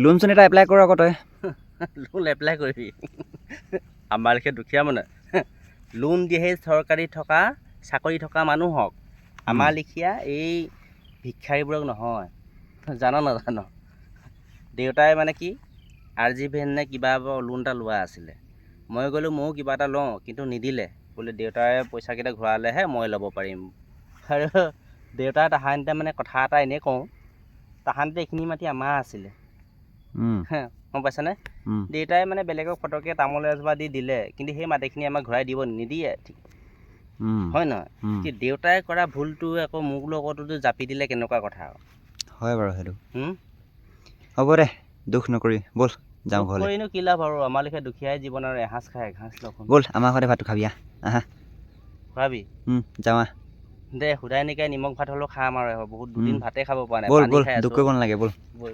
loan চোন এটা apply কৰ আকৌ তই লোন এপ্লাই কৰিবি আমাৰ লেখীয়া দুখীয়া মানে লোন দিয়েহে চৰকাৰী থকা চাকৰি থকা মানুহক আমাৰ লেখীয়া এই ভিক্ষাৰীবোৰক নহয় জান নাজান দেউতাই মানে কি RGVN নে কিবা লোন এটা লোৱা আছিলে মই গ'লোঁ ময়ো কিবা এটা লওঁ কিন্তু নিদিলে বোলে দেউতাই পইচাকেইটা ঘূৰালেহে মই ল'ব পাৰিম আৰু দেউতাই তাহাঁতে মানে কথা এটা এনেই কওঁ তাহাঁতে এইখিনি মাটি আমাৰ আছিলে গম পাইছানে দেউতাই মানে বেলেগক ফটককৈ তামোল এজোপা দি দিলে কিন্তু সেই মাটিখিনি আমাক ঘূৰাই দিব নিদিয়ে ঠিক হয় নহয় কি দেউতাই কৰা ভুলটো আকৌ মোক লগতো জাপি দিলে কেনেকুৱা কথা হয় বাৰু সেইটো হ'ব দে দুখ নকৰি ব'ল যাওঁ ঘৰলৈ কৰিনো কি লাভ আৰু আমাৰ লেখীয়া দুখীয়াই জীৱন আৰু এসাঁজ খাই এসাঁজ লখোন ব'ল আমাৰ ঘৰতে ভাতটো খাবি আহা খোৱাবি যাওঁ দে সুদাই নিকাই নিমখ ভাত হ'লেও খাম আৰু বহুত দুদিন ভাতে খাব পৰা নাই ব'ল পানী ব'ল খাই দুখ আছোঁ কৰিব নালাগে ব'ল ব'ল